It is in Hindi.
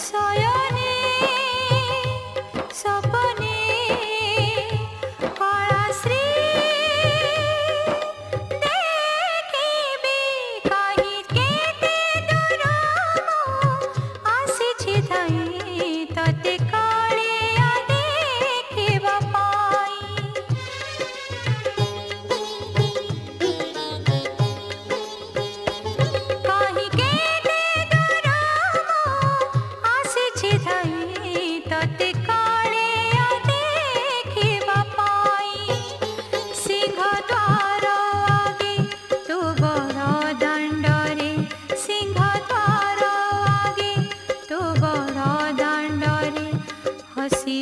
शयने सपने कलाश्री देखिबी कहीं केते दूर आसिछि धाई तते कालिया देखिबा पाई। कहीं केते दूर आसिछि धाई तते कालिया देखिबा पाई। सिंहद्वार आगे तू बड़ दाण्डरे सिंहद्वार आगे तू बड़ दाण्डरे हसी